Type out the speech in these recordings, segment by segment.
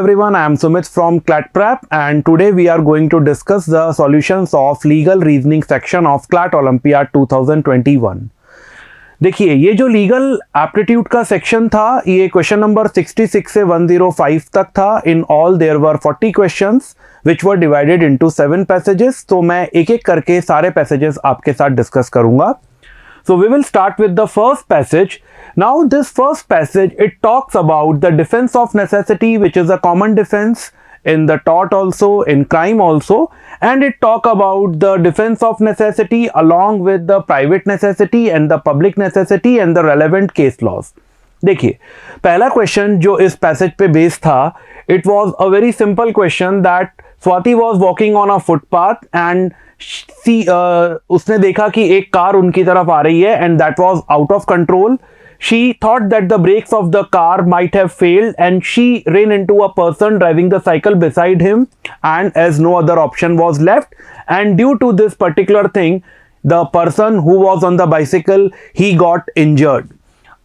everyone, I am Sumit from CLAT Prep and today we are going to discuss the solutions of legal reasoning section of CLAT Olympiad 2021. देखिए ये जो legal aptitude का section था ये question number 66 से 105 तक था. In all there were 40 questions which were divided into 7 passages. तो मैं एक एक करके सारे पैसेजेस आपके साथ डिस्कस करूंगा. So we will start with the first passage. Now this first passage, it talks about the defense of necessity, which is a common defense in the tort also, in crime also, and it talk about the defense of necessity along with the private necessity and the public necessity and the relevant case laws. देखिए पहला question जो इस passage पे based था, it was a very simple question that Swati was walking on a footpath and उसने देखा कि एक कार उनकी तरफ आ रही है and that was out of control. She thought that the brakes of the car might have failed and she ran into a person driving the cycle beside him, and as no other option was left, and due to this particular thing the person who was on the bicycle, he got injured.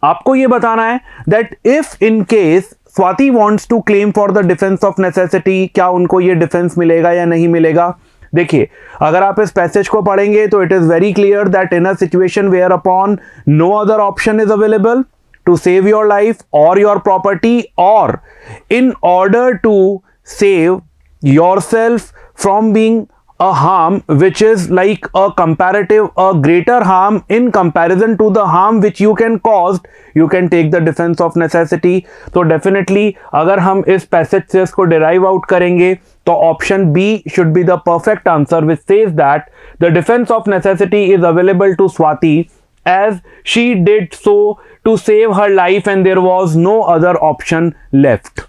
आपको ये बताना है that if in case Swati wants to claim for the defense of necessity, क्या उनको ये defence मिलेगा या नहीं मिलेगा. देखिए अगर आप इस पैसेज को पढ़ेंगे तो it is very clear that in a situation where upon no other option is available to save your life और योर प्रॉपर्टी, और in order to save yourself from being a harm which is like a greater harm in comparison to the harm which you can cause, you can take the defense of necessity. तो definitely अगर हम इस passage से इसको derive out करेंगे तो option B should be the perfect answer, which says that the defense of necessity is available to Swati as she did so to save her life and there was no other option left.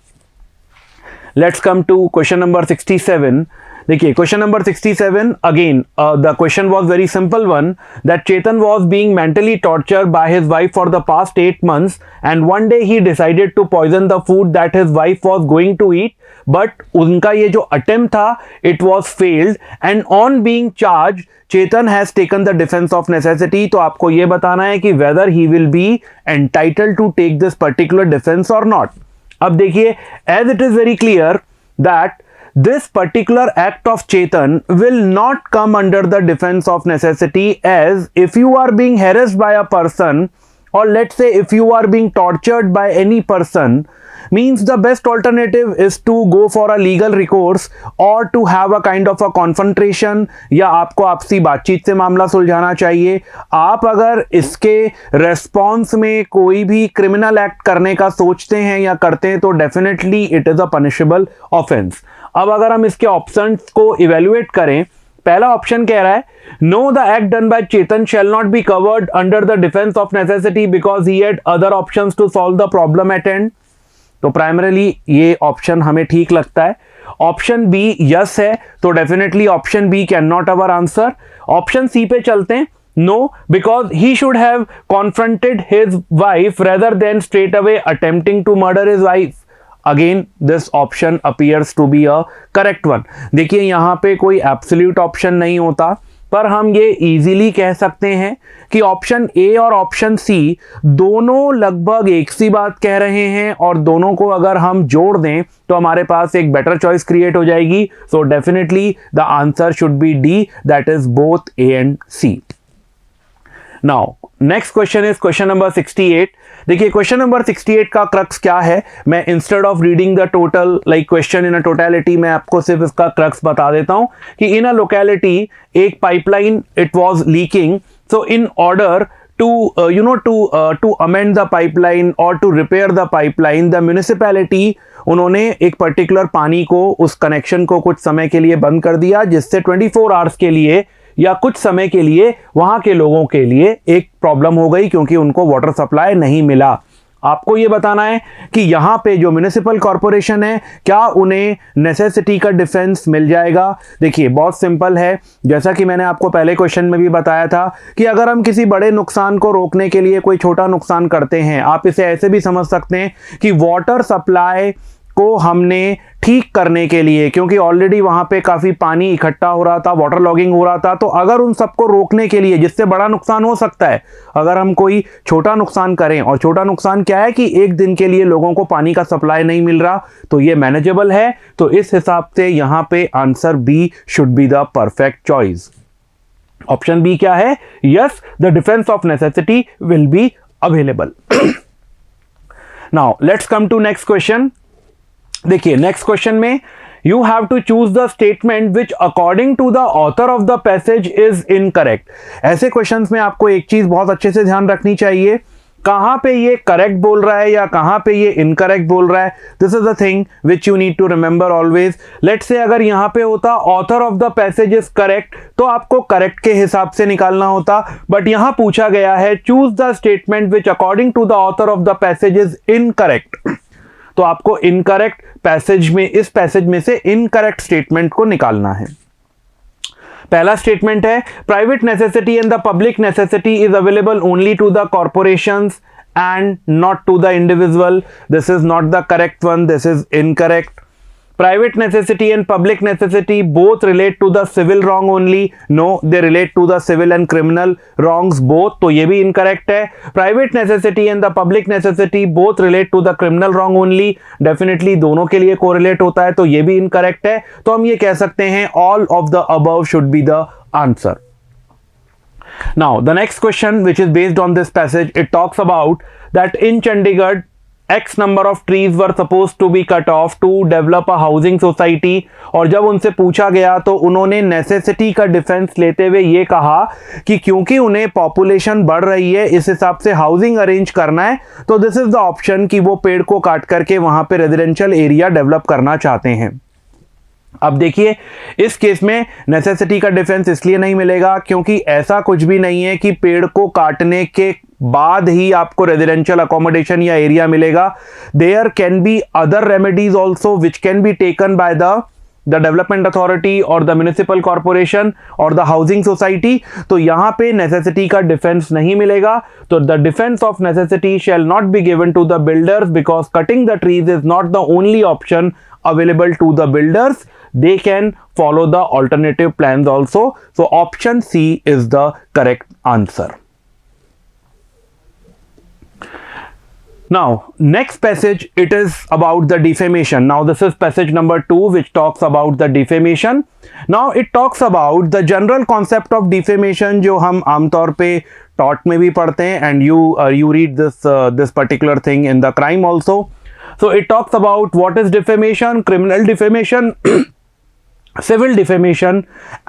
Let's come to question number 67. देखिए question number 67 again the question was very simple one that Chetan was being mentally tortured by his wife for the past 8 months and one day he decided to poison the food that his wife was going to eat, but उनका ये जो attempt था it was failed and on being charge Chetan has taken the defence of necessity. तो आपको ये बताना है कि weather he will be entitled to take this particular defence और नॉट. अब देखिए as it is very clear that this particular act of Chetan will not come under the defense of necessity, as if you are being harassed by a person, or let's say if you are being tortured by any person, means the best alternative is to go for a legal recourse or to have a kind of a confrontation, या आपको आपसी बातचीत से मामला सुलझाना चाहिए. आप अगर इसके रेस्पॉन्स में कोई भी क्रिमिनल एक्ट करने का सोचते हैं या करते हैं तो definitely it is a punishable offence. अब अगर हम इसके ऑप्शंस को इवेल्युएट करें, पहला ऑप्शन कह रहा है no the act done by Chetan shall not be covered under the defence of necessity because he had other options to solve the problem at end. तो प्राइमरीली ये ऑप्शन हमें ठीक लगता है. ऑप्शन बी यस है तो definitely option B can not our answer. Option C पे चलते हैं. No, because he should have confronted his wife rather than straight away attempting to murder his wife. Again this option appears to be a correct one. देखिए यहाँ पे कोई absolute option नहीं होता, पर हम ये इजीली कह सकते हैं कि ऑप्शन ए और ऑप्शन सी दोनों लगभग एक सी बात कह रहे हैं और दोनों को अगर हम जोड़ दें तो हमारे पास एक बेटर चॉइस क्रिएट हो जाएगी. So definitely the answer should be D, that is both A and C. Now next question is question number 68. देखिए क्वेश्चन नंबर 68 का क्रक्स क्या है, मैं instead of reading the total like question in a totality मैं आपको सिर्फ इसका crux बता देता हूं कि इन अ लोकेलिटी एक pipeline it was leaking. So in order to amend the pipeline or to repair the pipeline, the municipality उन्होंने एक पर्टिकुलर पानी को उस कनेक्शन को कुछ समय के लिए बंद कर दिया, जिससे 24 आवर्स के लिए या कुछ समय के लिए वहां के लोगों के लिए एक प्रॉब्लम हो गई क्योंकि उनको वाटर सप्लाई नहीं मिला. आपको ये बताना है कि यहाँ पे जो म्युनिसिपल कॉरपोरेशन है क्या उन्हें नेसेसिटी का डिफेंस मिल जाएगा. देखिए बहुत सिंपल है, जैसा कि मैंने आपको पहले क्वेश्चन में भी बताया था कि अगर हम किसी बड़े नुकसान को रोकने के लिए कोई छोटा नुकसान करते हैं, आप इसे ऐसे भी समझ सकते हैं कि वाटर सप्लाई को हमने ठीक करने के लिए, क्योंकि ऑलरेडी वहाँ पे काफ़ी पानी इकट्ठा हो रहा था, वाटर लॉगिंग हो रहा था, तो अगर उन सबको रोकने के लिए, जिससे बड़ा नुकसान हो सकता है अगर हम कोई छोटा नुकसान करें, और छोटा नुकसान क्या है कि एक दिन के लिए लोगों को पानी का सप्लाई नहीं मिल रहा, तो ये मैनेजेबल है। तो इस हिसाब से यहाँ पे answer B should be the perfect choice. Option B क्या है? Yes, the defence of necessity will be available. Now let's come to next question. देखिए नेक्स्ट क्वेश्चन में you have to choose the statement which according to the author of the passage is incorrect. ऐसे questions में आपको एक चीज बहुत अच्छे से ध्यान रखनी चाहिए, कहां पे ये करेक्ट बोल रहा है या कहां पे ये इनकरेक्ट बोल रहा है। This is the thing which you need to remember always. Let's say अगर यहां पे होता author of the passage is correct, तो आपको करेक्ट के हिसाब से निकालना होता, बट यहां पूछा गया है choose the statement which according to the author of the passage is incorrect, तो आपको इनकरेक्ट पैसेज में, इस पैसेज में से इनकरेक्ट स्टेटमेंट को निकालना है। पहला स्टेटमेंट है private necessity and the public necessity is available only to the corporations and not to the individual. This is not the correct one, this is incorrect. Private necessity and public necessity both relate to the civil wrong only. No, they relate to the civil and criminal wrongs both. तो ये भी incorrect है. Private necessity and the public necessity both relate to the criminal wrong only. Definitely दोनों के लिए correlate होता है, तो ये भी incorrect है. तो हम ये कह सकते हैं all of the above should be the answer. Now the next question, which is based on this passage, it talks about that in Chandigarh X number of trees were supposed to be cut off to develop a housing society। और जब उनसे पूछा गया तो उन्होंने necessity का defence लेते हुए ये कहा कि क्योंकि उन्हें पॉपुलेशन बढ़ रही है, इस हिसाब से हाउसिंग अरेंज करना है, तो दिस इज द ऑप्शन कि वो पेड़ को काट करके वहां पे रेजिडेंशियल एरिया डेवलप करना चाहते हैं। अब देखिए इस केस में नेसेसिटी का डिफेंस इसलिए नहीं मिलेगा क्योंकि ऐसा कुछ भी नहीं है कि पेड़ को काटने के बाद ही आपको रेजिडेंशियल अकोमोडेशन या एरिया मिलेगा। There can be other remedies also which can be taken by the development authority और द म्युनिसिपल कॉर्पोरेशन और द हाउसिंग सोसाइटी। तो यहां पे नेसेसिटी का डिफेंस नहीं मिलेगा। तो the defence of necessity shall not be given to the builders because cutting the trees is not the only option available to the builders. They can follow the alternative plans also. So option C is the correct answer. Now next passage, it is about the defamation. Now this is passage number 2 which talks about the defamation. Now it talks about the general concept of defamation जो हम आमतौर पे tort में भी पढ़ते हैं and you read this particular thing in the crime also. So it talks about what is defamation, criminal defamation, civil defamation,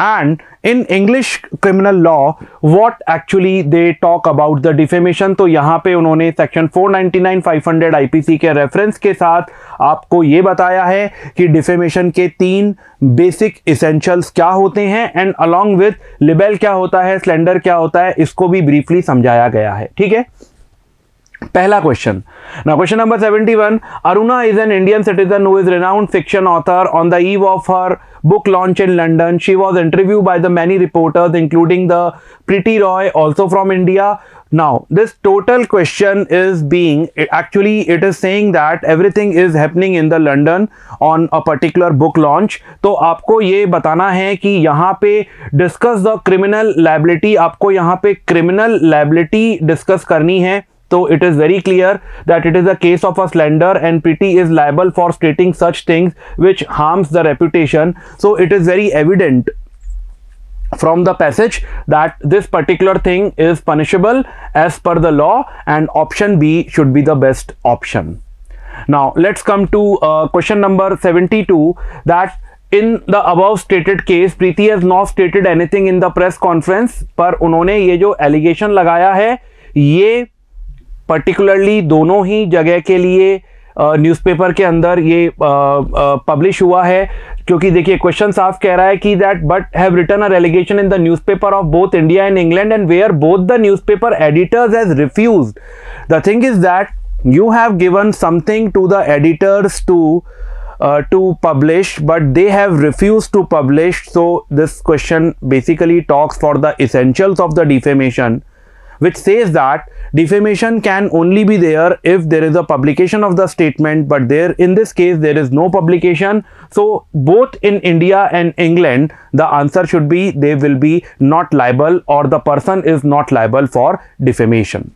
and in English criminal law what actually they talk about the defamation। तो यहाँ पे उन्होंने section 499 500 IPC के reference के साथ आपको ये बताया है कि डिफेमेशन के 3 बेसिक इसेंशियल्स क्या होते हैं एंड अलॉन्ग विद लिबेल क्या होता है, स्लेंडर क्या होता है, इसको भी ब्रीफली समझाया गया है। ठीक है, पहला question. Now question number 71, Aruna is an Indian citizen who is renowned fiction author. On the eve of her book launch in London, she was interviewed by the many reporters including the Pretty Roy, also from India. Now this total question is being, actually it is saying that everything is happening in the London on a particular book launch। तो आपको ये बताना है कि यहाँ पे discuss the criminal liability, आपको यहाँ पे क्रिमिनल लायबिलिटी डिस्कस करनी है। So it is very clear that it is a case of a slander and Pretty is liable for stating such things which harms the reputation. So it is very evident from the passage that this particular thing is punishable as per the law and option B should be the best option. Now let's come to question number 72, that in the above stated case Preeti has not stated anything in the press conference। पर उन्होंने ये जो allegation लगाया है ये particularly दोनों ही जगह के लिए न्यूज़पेपर के अंदर ये पब्लिश हुआ है, क्योंकि देखिए क्वेश्चन साफ कह रहा है कि that but have written a relegation in the newspaper of both India and England and where both the newspaper editors has refused. The thing is that you have given something to the editors to publish, but they have refused to publish. So this question basically talks for the essentials of the defamation, which says that defamation can only be there if there is a publication of the statement, but there in this case there is no publication. So both in India and England the answer should be they will be not liable, or the person is not liable for defamation.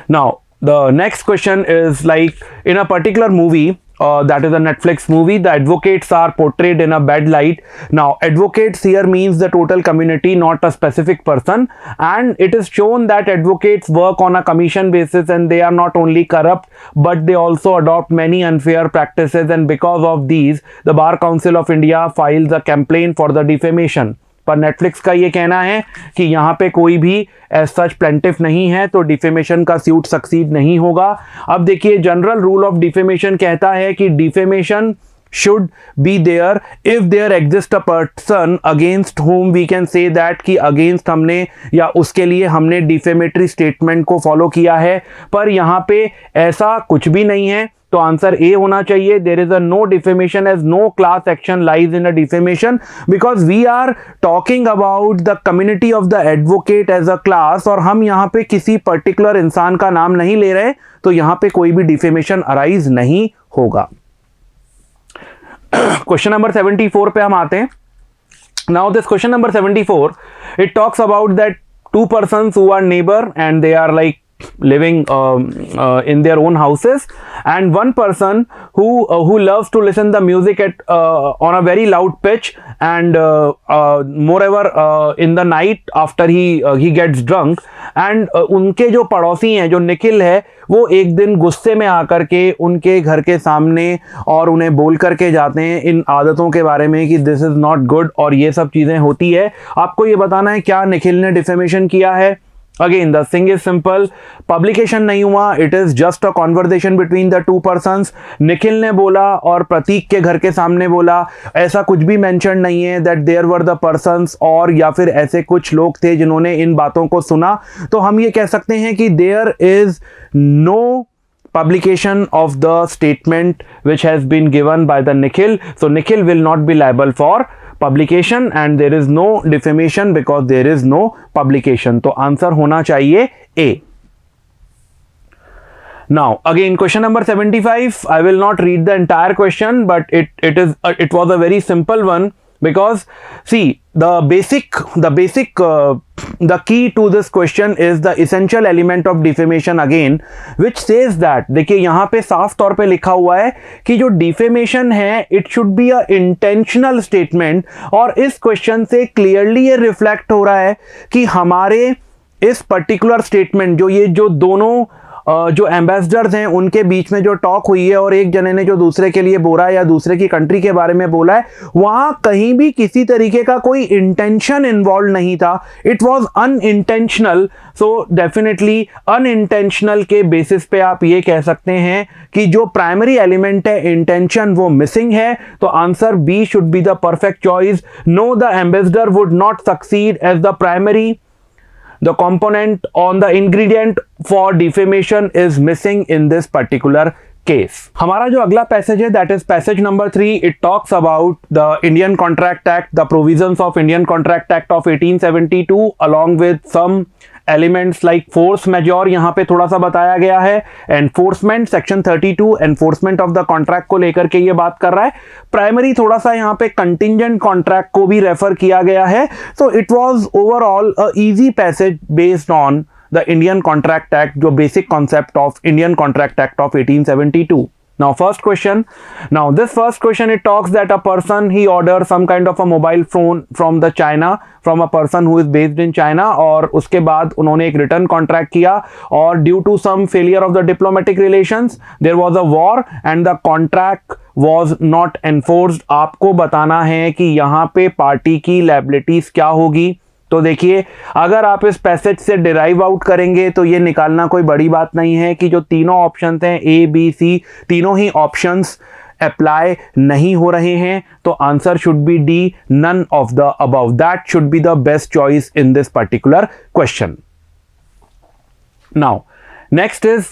Now the next question is, like, in a particular movie, that is a Netflix movie, the advocates are portrayed in a bad light. Now advocates here means the total community, not a specific person, and it is shown that advocates work on a commission basis and they are not only corrupt but they also adopt many unfair practices, and because of these the Bar Council of India files a complaint for the defamation. पर Netflix का ये कहना है कि यहाँ पे कोई भी एज सच प्लेंटिफ नहीं है, तो डिफेमेशन का सूट सक्सीड नहीं होगा. अब देखिए, जनरल रूल ऑफ डिफेमेशन कहता है कि defamation should be there if there exists a person against whom we can say that कि against हमने या उसके लिए हमने defamatory statement को follow किया है, पर यहाँ पे ऐसा कुछ भी नहीं है, तो आंसर ए होना चाहिए. There is a no defamation as no class action lies in a defamation, because we are talking about the community of the advocate as a class, और हम यहाँ पे किसी पर्टिकुलर इंसान का नाम नहीं ले रहे, तो यहाँ पे कोई भी डिफेमेशन अराइज नहीं होगा. क्वेश्चन नंबर 74 पे हम आते हैं. Now this question number 74, it talks about that two persons who are neighbor and they are like living in their own houses, and one person who loves to listen the music at on a very loud pitch, and moreover in the night after he gets drunk, and उनके जो पड़ोसी हैं, जो निखिल है, वो एक दिन गुस्से में आकर के उनके घर के सामने और उन्हें बोल करके जाते हैं इन आदतों के बारे में कि दिस इज नॉट गुड, और ये सब चीज़ें होती है. आपको ये बताना है क्या निखिल ने डिफेमेशन किया है. Again the thing is simple, publication नहीं हुआ, it is just a conversation between the two persons. Nikhil ने बोला और प्रतीक के घर के सामने बोला, ऐसा कुछ भी मेंशन नहीं है that there were the persons, और या फिर ऐसे कुछ लोग थे जिन्होंने इन बातों को सुना. तो हम ये कह सकते हैं कि there is no publication of the statement which has been given by the Nikhil, so Nikhil will not be liable for publication, and there is no defamation because there is no publication. तो answer होना चाहिए A. Now again question number 75, I will not read the entire question, but it was a very simple one, because see the key to this question is the essential element of defamation again, which says that, देखिए यहाँ पे साफ तौर पे लिखा हुआ है कि जो defamation है it should be a intentional statement, और इस क्वेश्चन से क्लियरली ये रिफ्लेक्ट हो रहा है कि हमारे इस पर्टिकुलर स्टेटमेंट, जो ये जो दोनों जो एम्बेसडर्स हैं उनके बीच में जो टॉक हुई है, और एक जने ने जो दूसरे के लिए बोला है या दूसरे की कंट्री के बारे में बोला है, वहां कहीं भी किसी तरीके का कोई इंटेंशन इन्वॉल्व नहीं था. It was unintentional. So definitely unintentional के बेसिस पे आप ये कह सकते हैं कि जो प्राइमरी एलिमेंट है इंटेंशन, वो मिसिंग है. तो answer B should be the perfect choice. No, the ambassador would not succeed as the primary. The component on the ingredient for defamation is missing in this particular case. हमारा जो अगला passage है, that is passage number 3. It talks about the Indian Contract Act, the provisions of Indian Contract Act of 1872, along with some elements like force majeure यहाँ पे थोड़ा सा बताया गया है. Enforcement section 32 enforcement of the contract को लेकर के ये बात कर रहा है. प्राइमरी थोड़ा सा यहाँ पे कंटिजेंट कॉन्ट्रैक्ट को भी रेफर किया गया है. So it was overall a easy passage based on the Indian contract act, जो basic concept of Indian contract act of 1872. Now first question, now this first question, it talks that a person, he orders some kind of a mobile phone from the China, from a person who is based in China, और उसके बाद उन्होंने एक return contract किया, और due to some failure of the diplomatic relations there was a war and the contract was not enforced. आपको बताना है कि यहाँ पे पार्टी की लायबिलिटीज क्या होगी. तो देखिए, अगर आप इस पैसेज से डिराइव आउट करेंगे तो ये निकालना कोई बड़ी बात नहीं है कि जो तीनों ऑप्शंस हैं ए बी सी, तीनों ही ऑप्शंस अप्लाई नहीं हो रहे हैं. तो answer should be D, none of the above. That should be the best choice in this particular question. Now next is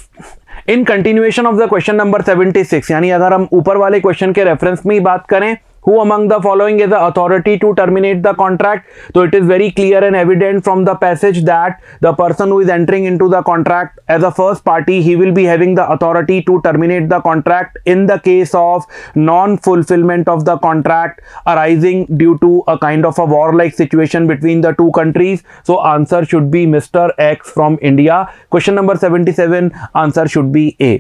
in continuation of the question number 76, यानी अगर हम ऊपर वाले क्वेश्चन के रेफरेंस में ही बात करें, Who among the following is the authority to terminate the contract? So it is very clear and evident from the passage that the person who is entering into the contract as a first party, he will be having the authority to terminate the contract in the case of non-fulfillment of the contract arising due to a kind of a war-like situation between the two countries. So answer should be Mr. X from India. Question number 77, answer should be A.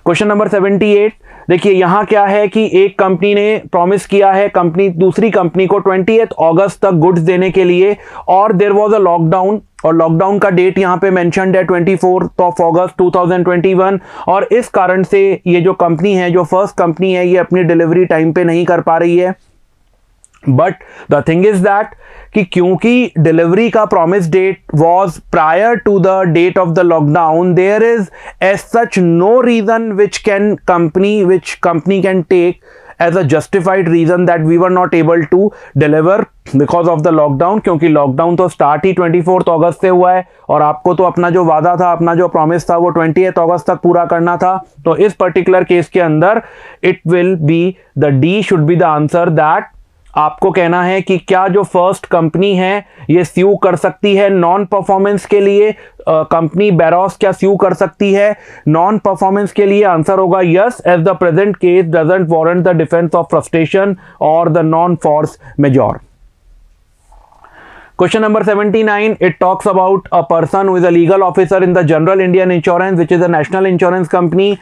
Question number 78, देखिए यहां क्या है कि एक company ने promise किया है company दूसरी कंपनी को 20 अगस्त तक गुड्स देने के लिए, और देयर वाज अ लॉकडाउन, और लॉकडाउन का डेट यहां पे मेंशन्ड है 24 अगस्त 2021, और इस कारण से ये जो कंपनी है, जो फर्स्ट कंपनी है, ये अपनी डिलीवरी टाइम पे नहीं कर पा रही है. But the thing is that कि क्योंकि डिलीवरी का promise date was prior to the date of the lockdown, there is as such no reason which company can take as a justified reason that we were not able to deliver because of the lockdown, क्योंकि lockdown तो start ही 24 अगस्त से हुआ है और आपको तो अपना जो वादा था, अपना जो प्रॉमिस था, वो 20 अगस्त तक पूरा करना था. तो इस पर्टिकुलर केस के अंदर it will be the D should be the answer. That आपको कहना है कि क्या जो फर्स्ट कंपनी है ये स्यू कर सकती है नॉन परफॉर्मेंस के लिए, कंपनी बैरोस क्या स्यू कर सकती है नॉन परफॉर्मेंस के लिए? आंसर होगा yes, as the present case doesn't warrant the defence of frustration और the non force majeure. Question number 79, it talks about a person who is a legal officer in the General Indian Insurance, which is a national insurance company,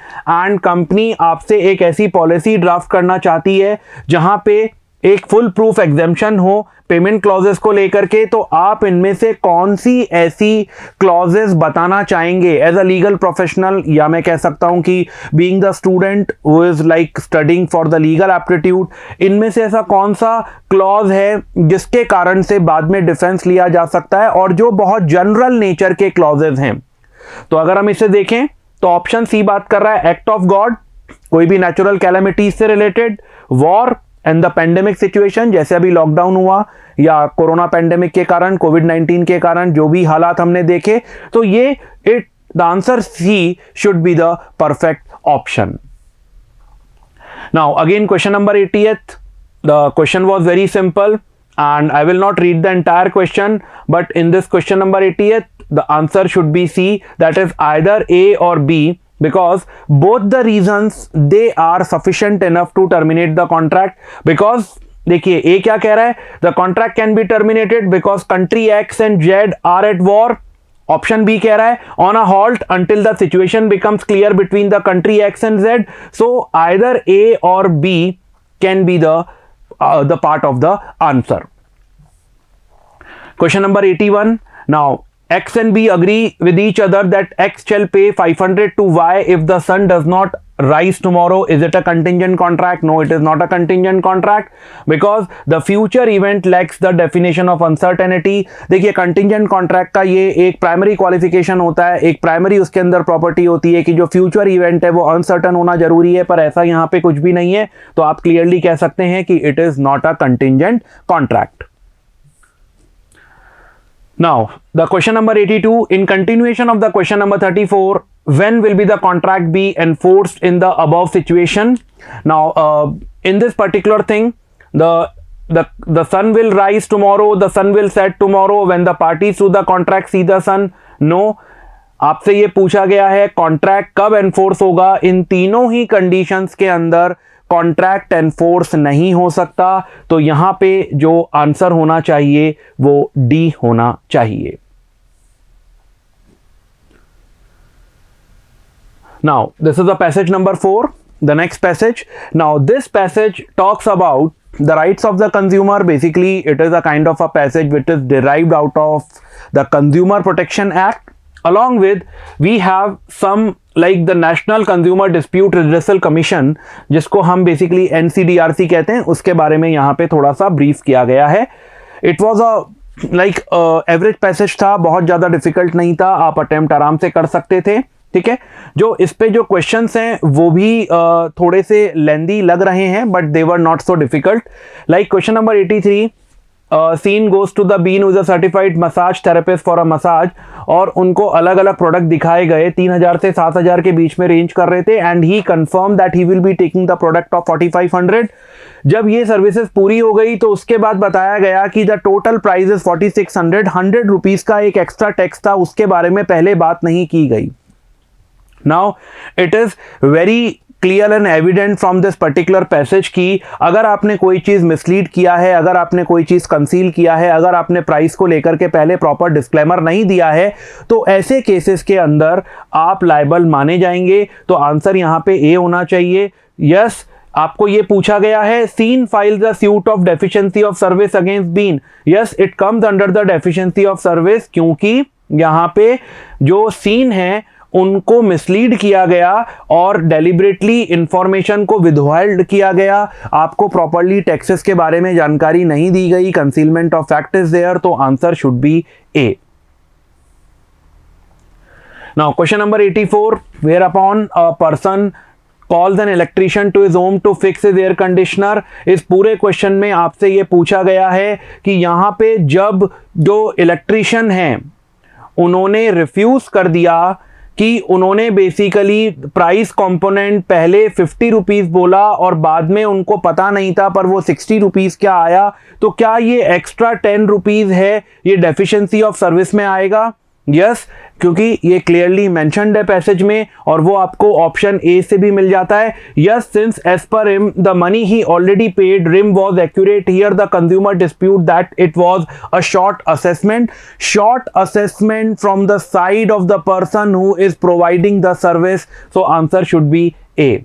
and company आपसे एक ऐसी policy draft करना चाहती है जहां पे एक full proof exemption हो पेमेंट क्लॉजेस को लेकर के. तो आप इनमें से कौन सी ऐसी क्लॉजेस बताना चाहेंगे एज अ लीगल प्रोफेशनल, या मैं कह सकता हूं कि being the student who is like studying for the legal aptitude, इनमें से ऐसा कौन सा क्लॉज है जिसके कारण से बाद में डिफेंस लिया जा सकता है और जो बहुत जनरल नेचर के क्लॉजेस हैं? तो अगर हम इसे देखें तो ऑप्शन सी बात कर रहा है एक्ट ऑफ गॉड, कोई भी नेचुरल कैलेमिटीज से related, war and the pandemic situation, जैसे अभी लॉकडाउन हुआ या कोरोना पेंडेमिक के कारण, कोविड-19 के कारण जो भी हालात हमने देखे, तो ये the answer C should be the perfect option. Now again question number 80th, the question was very simple and I will not read the entire question, but in this question number 80th the answer should be C, that is either A or B, because both the reasons they are sufficient enough to terminate the contract. Because देखिए A क्या कह रहा है, the contract can be terminated because country X and Z are at war. Option B कह रहा है on a halt until the situation becomes clear between the country X and Z. So either A or B can be the part of the answer. Question number 81. Now X and B agree with each other that X shall pay 500 to Y if the sun does not rise tomorrow. Is it a contingent contract? No, it is not a contingent contract because the future event lacks the definition of uncertainty. देखिए contingent contract का ये एक primary qualification होता है, एक primary उसके अंदर property होती है कि जो फ्यूचर इवेंट है वो अनसर्टन होना जरूरी है, पर ऐसा यहाँ पे कुछ भी नहीं है. तो आप क्लियरली कह सकते हैं कि it is not a contingent contract. Now, the question number 82, in continuation of the question number 34, when will be the contract be enforced in the above situation? Now, in this particular thing, the sun will rise tomorrow, the sun will set tomorrow when the parties to the contract see the sun. No, आपसे ये पूछा गया है contract कब enforce होगा. इन तीनों ही conditions के अंदर कॉन्ट्रैक्ट एनफोर्स नहीं हो सकता. तो यहां पे जो आंसर होना चाहिए वो डी होना चाहिए. Now this is the passage number 4, the next passage. Now this passage talks about the rights of the consumer. Basically it is a kind of a passage which is derived out of the Consumer Protection Act. Along with we have some like the National Consumer Dispute Redressal Commission, जिसको हम basically NCDRC कहते हैं, उसके बारे में यहाँ पे थोड़ा सा ब्रीफ किया गया है. It was a like average passage था, बहुत ज़्यादा डिफिकल्ट नहीं था, आप अटेम्प्ट आराम से कर सकते थे. ठीक है, जो इस पे जो क्वेश्चंस हैं वो भी थोड़े से लेंदी लग रहे हैं, but they were not so difficult. Like question number 83, Sean goes to the Bean who's a certified massage therapist for a massage, और उनको अलग अलग प्रोडक्ट दिखाए गए 3000 से 7000 के बीच में रेंज कर रहे थे, and he confirm that he will be taking the product of 4500। जब ये सर्विसेज पूरी हो गई तो उसके बाद बताया गया कि the total price is 4600, 100 rupees का एक एक्स्ट्रा टैक्स था, उसके बारे में पहले बात नहीं की गई। Now it is very clear and evident from this particular passage कि अगर आपने कोई चीज़ मिसलीड किया है, अगर आपने कोई चीज़ कंसील किया है, अगर आपने प्राइस को लेकर के पहले प्रॉपर डिस्क्लेमर नहीं दिया है, तो ऐसे केसेस के अंदर आप लायबल माने जाएंगे। तो आंसर यहाँ पे ए होना चाहिए। यस, आपको ये पूछा गया है, Sean file the suit of deficiency of service against Bean. Yes, it comes under the deficiency of service, क्योंकि यहाँ पे जो सीन है उनको मिसलीड किया गया और डेलिबरेटली इंफॉर्मेशन को विदहोल्ड किया गया, आपको प्रॉपर्ली टैक्सेस के बारे में जानकारी नहीं दी गई, concealment of fact is there, तो answer should be A. Now question number 84, where upon a person calls an electrician to his home to fix his air conditioner. इस पूरे क्वेश्चन में आपसे ये पूछा गया है कि यहाँ पे जब जो इलेक्ट्रीशियन है उन्होंने रिफ्यूज कर दिया कि उन्होंने बेसिकली प्राइस कंपोनेंट पहले 50 रुपीज़ बोला और बाद में उनको पता नहीं था पर वो 60 रुपीज़ क्या आया, तो क्या ये एक्स्ट्रा 10 रुपीज़ है, ये डेफिशिएंसी ऑफ सर्विस में आएगा? यस, क्योंकि ये क्लियरली मेंशन्ड है पैसेज में और वो आपको ऑप्शन ए से भी मिल जाता है। Yes, since as per him the money he already paid him was accurate, here the consumer dispute that it was a short assessment from the side of the person who is providing the service, so answer should be A.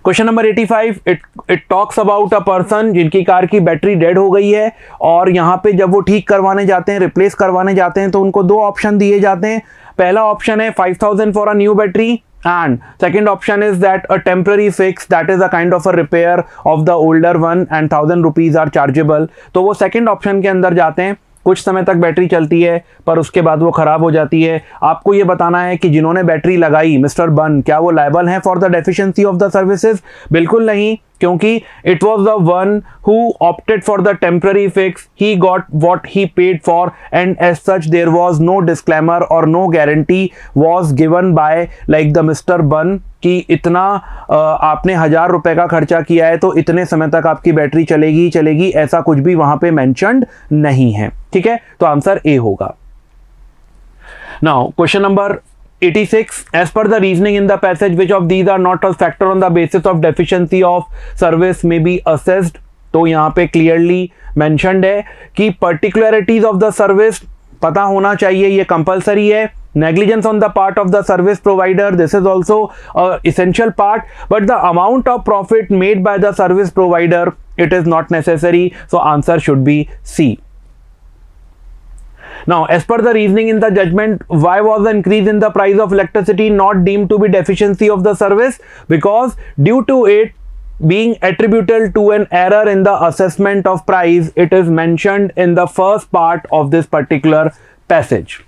Question number 85, it talks about a person जिनकी car की battery dead हो गई है और यहाँ पे जब वो ठीक करवाने जाते हैं, रिप्लेस करवाने जाते हैं, तो उनको दो ऑप्शन दिए जाते हैं। पहला ऑप्शन है 5000 for a new battery, and second option is that a temporary fix, that is a kind of a repair of the older one and 1000 rupees are chargeable. तो वो सेकेंड ऑप्शन के अंदर जाते हैं। कुछ समय तक बैटरी चलती है पर उसके बाद वो खराब हो जाती है। आपको ये बताना है कि जिन्होंने बैटरी लगाई मिस्टर बन, क्या वो लायबल हैं for the deficiency of the services? बिल्कुल नहीं, क्योंकि it was the one who opted for the temporary fix, he got what he paid for, and as such there was no disclaimer और no guarantee was given by like the mister बन कि इतना आपने 1000 रुपए का खर्चा किया है तो इतने समय तक आपकी बैटरी चलेगी चलेगी, ऐसा कुछ भी वहां पे मेंशन्ड नहीं है। ठीक है, तो आंसर ए होगा। Now question number 86, as per the reasoning in the passage, which of these are not a factor on the basis of deficiency of service may be assessed? तो यहाँ पे क्लियरली मेंशन्ड है कि particularities of the service पता होना चाहिए, ये compulsory है। Negligence on the part of the service provider, this is also an essential part, but the amount of profit made by the service provider, it is not necessary, so answer should be C. Now, as per the reasoning in the judgment, why was the increase in the price of electricity not deemed to be deficiency of the service? Because due to it being attributable to an error in the assessment of price, it is mentioned in the first part of this particular passage.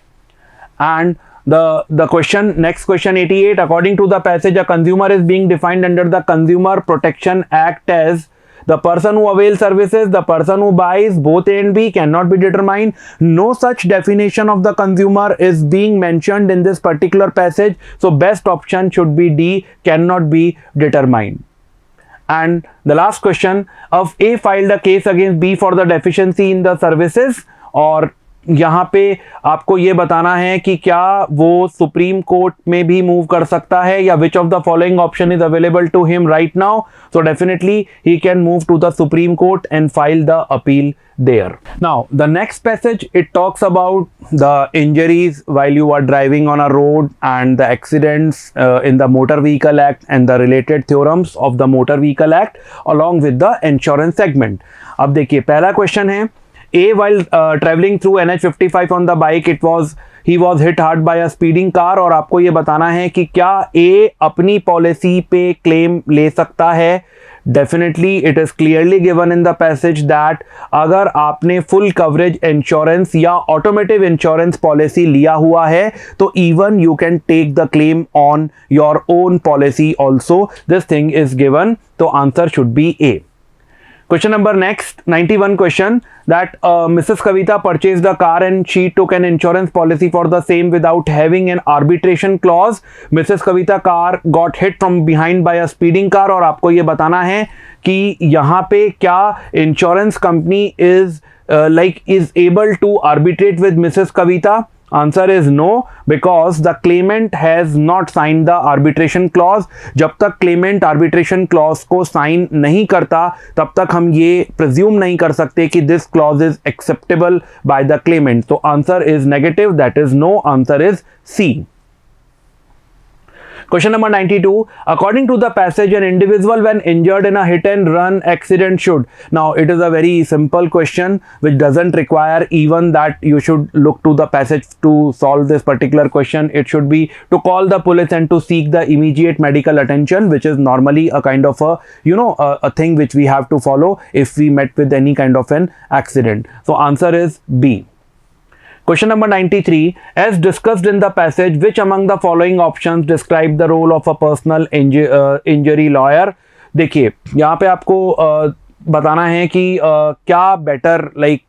And the question, next question 88, according to the passage, a consumer is being defined under the Consumer Protection Act as the person who avails services, the person who buys. Both A and B cannot be determined. No such definition of the consumer is being mentioned in this particular passage, so best option should be D, cannot be determined. And the last question, of A filed a case against B for the deficiency in the services, और यहाँ पे आपको ये बताना है कि क्या वो सुप्रीम कोर्ट में भी मूव कर सकता है या which of the following option is available to him right now. So definitely he can move to the Supreme Court and file the appeal there. Now the next passage, it talks about the injuries while you are driving on a road and the accidents in the Motor Vehicle Act and the related theorems of the Motor Vehicle Act along with the insurance segment. अब देखिए पहला question है, A while traveling through NH55 on the bike, he was hit hard by a speeding car, और आपको ये बताना है कि क्या A अपनी पॉलिसी पे क्लेम ले सकता है। Definitely it is clearly given in the passage that अगर आपने फुल कवरेज इंश्योरेंस या ऑटोमेटिव इंश्योरेंस पॉलिसी लिया हुआ है तो even you can take the claim on your own policy also, this thing is given, तो answer should be A. Question number next, 91 question, that Mrs. Kavita purchased a car and she took an insurance policy for the same without having an arbitration clause. Mrs. Kavita car got hit from behind by a speeding car, और आपको ये बताना है कि यहाँ पे क्या insurance company is able to arbitrate with Mrs. Kavita. Answer is no, because the claimant has not signed the arbitration clause. जब तक claimant arbitration clause को sign नहीं करता तब तक हम ये presume नहीं कर सकते कि this clause is acceptable by the claimant. So answer is negative, that is no. Answer is C. Question number 92. According to the passage, an individual when injured in a hit and run accident should. Now it is a very simple question which doesn't require even that you should look to the passage to solve this particular question. It should be to call the police and to seek the immediate medical attention, which is normally a kind of a thing which we have to follow if we met with any kind of an accident. So answer is B. Question number 93. As discussed in the passage, which among the following options describe the role of a personal injury lawyer? देखिए यहाँ पे आपको बताना है कि क्या better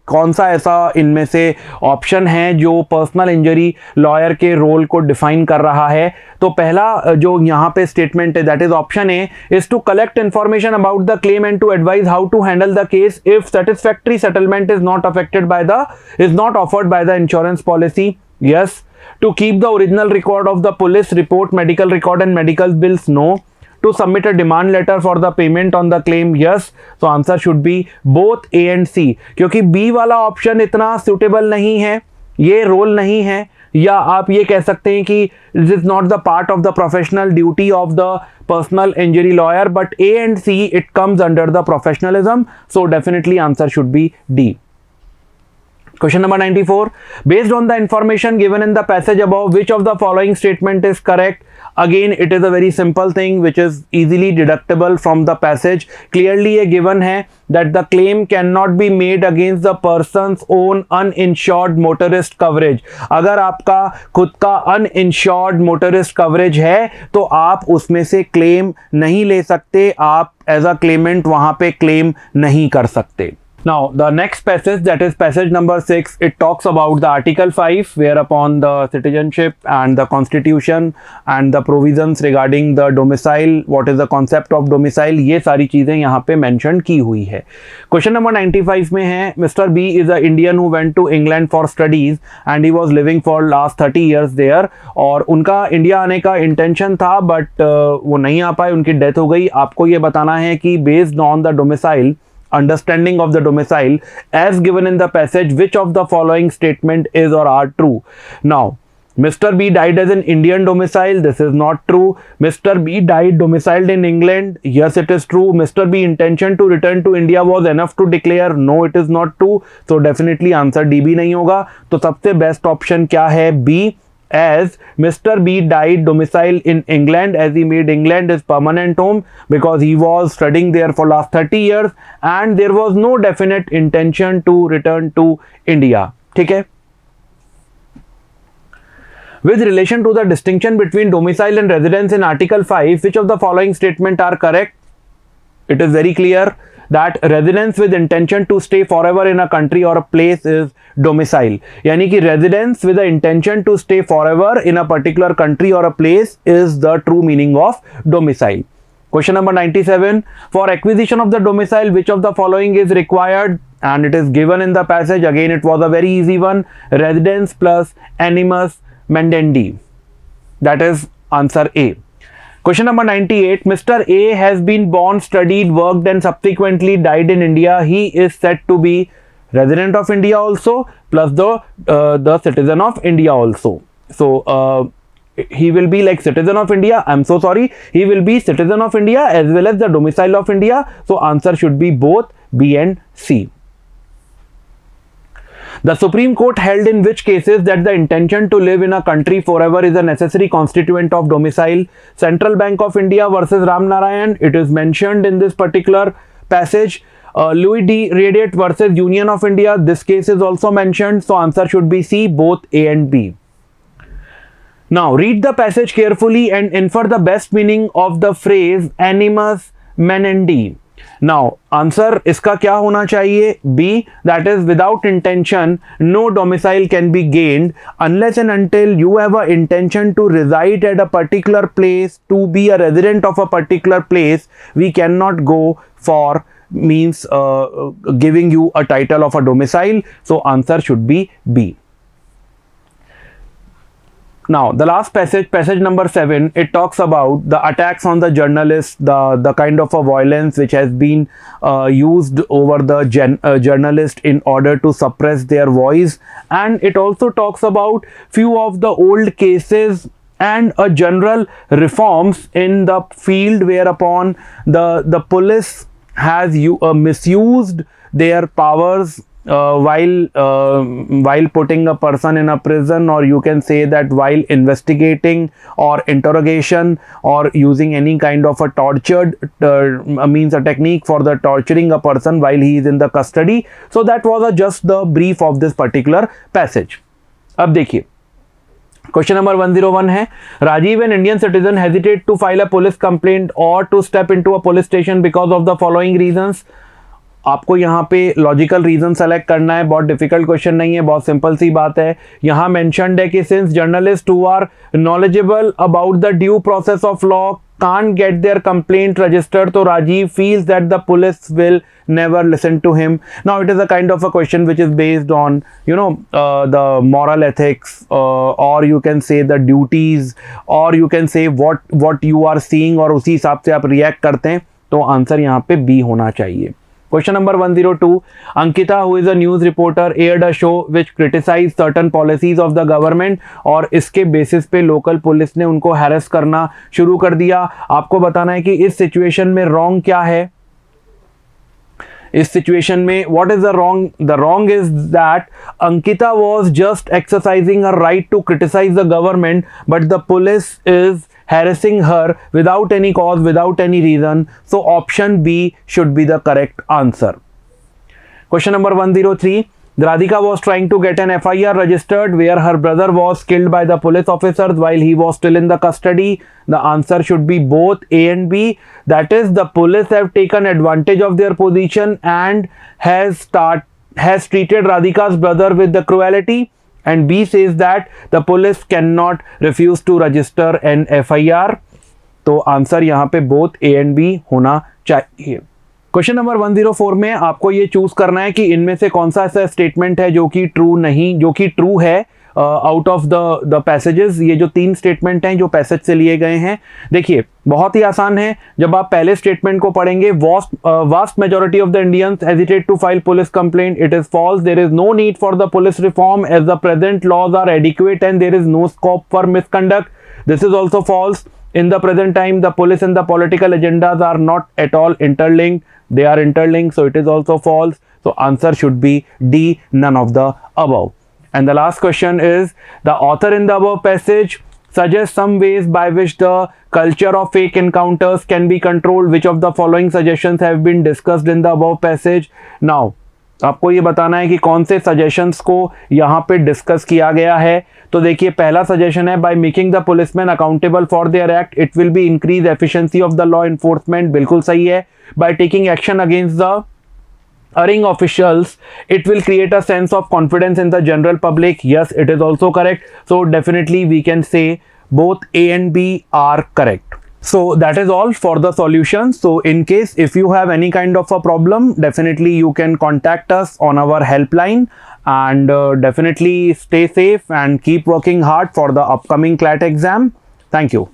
कौन सा ऐसा इनमें से ऑप्शन है जो पर्सनल इंजरी लॉयर के रोल को डिफाइन कर रहा है. तो पहला जो यहाँ पे स्टेटमेंट है, that is option A, is to collect information about the claim and to advise how to handle the case if satisfactory settlement is not offered by the insurance policy. Yes. To keep the original record of the police report, medical record and medical bills. No. To submit a demand letter for the payment on the claim. Yes. So answer should be both A and C, क्योंकि B वाला option इतना suitable नहीं है, ये role नहीं है, या आप ये कह सकते हैं कि this is not the part of the professional duty of the personal injury lawyer, but A and C it comes under the professionalism. So definitely answer should be D. Question number 94. Based on the information given in the passage above, which of the following statement is correct? Again, it is a very simple thing which is easily deductible from the passage. Clearly ये given है that the claim cannot be made against the person's own uninsured motorist coverage. अगर आपका खुद का uninsured motorist coverage है तो आप उसमें से claim नहीं ले सकते, आप as a claimant वहाँ पे claim नहीं कर सकते. Now the next passage, that is passage number 6, it talks about the article 5 whereupon the citizenship and the constitution and the provisions regarding the domicile, what is the concept of domicile, ये सारी चीज़ें यहाँ पे mention की हुई है. Question number 95 में है, Mr. B is a Indian who went to England for studies and he was living for last 30 years there. और उनका इंडिया आने का इंटेंशन था बट वो नहीं आ पाए, उनकी डेथ हो गई. आपको ये बताना है कि based on the domicile, understanding of the domicile as given in the passage, which of the following statement is or are true? Now Mr. B died as an Indian domicile. This is not true. Mr. B died domiciled in England. Yes, it is true. Mr. B intention to return to India was enough to declare. No, it is not true. So definitely answer D भी नहीं होगा. तो सबसे best option क्या है? B. As Mr. B died domicile in England, as he made England his permanent home because he was studying there for last 30 years and there was no definite intention to return to India. ठीक है. With relation to the distinction between domicile and residence in Article 5, which of the following statement are correct? It is very clear that residence with intention to stay forever in a country or a place is domicile. यानी कि residence with the intention to stay forever in a particular country or a place is the true meaning of domicile. Question number 97. For acquisition of the domicile, which of the following is required? And it is given in the passage. Again, it was a very easy one. Residence plus animus mendendi. That is answer A. Question number 98. Mr. A has been born, studied, worked and subsequently died in India. He is said to be resident of India also plus the citizen of India also. So he will be like citizen of India. I'm so sorry. He will be citizen of India as well as the domicile of India. So answer should be both B and C. The Supreme Court held in which cases that the intention to live in a country forever is a necessary constituent of domicile? Central Bank of India versus Ram Narayan. It is mentioned in this particular passage. Louis D. Radiat versus Union of India. This case is also mentioned. So answer should be C, both A and B. Now read the passage carefully and infer the best meaning of the phrase animus menendi. Now answer इसका क्या होना चाहिए? B, that is without intention no domicile can be gained unless and until you have a intention to reside at a particular place, to be a resident of a particular place, we cannot go for means giving you a title of a domicile. So answer should be B. Now the last passage number 7, it talks about the attacks on the journalists, the kind of a violence which has been used over the journalist in order to suppress their voice, and it also talks about few of the old cases and a general reforms in the field whereupon the police has misused their powers while putting a person in a prison, or you can say that while investigating or interrogation or using any kind of a tortured means a technique for the torturing a person while he is in the custody. So that was just the brief of this particular passage. अब देखिए question number 101 है, Rajiv an Indian citizen hesitate to file a police complaint और to step into a police station because of the following reasons. आपको यहाँ पे logical reason select करना है. बहुत डिफिकल्ट क्वेश्चन नहीं है, बहुत सिंपल सी बात है. यहाँ मेंशन्ड है कि since journalist who are knowledgeable about the due process of law can't get their complaint registered, so Rajiv feels that the police will never listen to him. Now it is a kind of a question which is based on the moral ethics, or you can say the duties, or you can say what you are seeing, और उसी हिसाब से आप react करते हैं. तो answer यहाँ पे B होना चाहिए. Question number 102, Ankita, who is a news reporter, aired a show which criticized certain policies of the government, और इसके बेसिस पे लोकल पुलिस ने उनको हैरेस करना शुरू कर दिया. आपको बताना है कि इस सिचुएशन में रॉन्ग क्या है. इस सिचुएशन में what is the wrong? The wrong is that Ankita was just exercising her right to criticise the government, but the police is harassing her without any cause, without any reason. So option B should be the correct answer. Question number 103, Radhika was trying to get an FIR registered where her brother was killed by the police officers while he was still in the custody. The answer should be both A and B. That is, the police have taken advantage of their position and has treated Radhika's brother with the cruelty. And B says that the police cannot refuse to register an FIR. तो answer यहाँ पे both A and B होना चाहिए. Question number 104 में आपको ये choose करना है कि इनमें से कौन सा ऐसा स्टेटमेंट है जो कि ट्रू है आउट ऑफ द पैसेजेस. ये जो 3 स्टेटमेंट हैं जो पैसेज से लिए गए हैं, देखिए बहुत ही आसान है. जब आप पहले स्टेटमेंट को पढ़ेंगे, vast majority of the Indians hesitate to file police complaint. It is false. There is no need for the police reform as the present laws are adequate and there is no scope for misconduct. This is also false. In the present time, the police and the political agendas are not at all interlinked. They are interlinked, so it is also false. So answer should be D, none of the above. And the last question is, the author in the above passage suggests some ways by which the culture of fake encounters can be controlled. Which of the following suggestions have been discussed in the above passage? Now, आपको ये बताना है कि कौन से suggestions को यहाँ पे डिस्कस किया गया है. तो देखिए पहला सजेशन है, by making the policeman accountable for their act it will be increase efficiency of the law enforcement. बिल्कुल सही है. By taking action against the erring officials it will create a sense of confidence in the general public. Yes, it is also correct. So definitely we can say both A and B are correct. So that is all for the solution. So in case if you have any kind of a problem, definitely you can contact us on our helpline, and definitely stay safe and keep working hard for the upcoming CLAT exam. Thank you.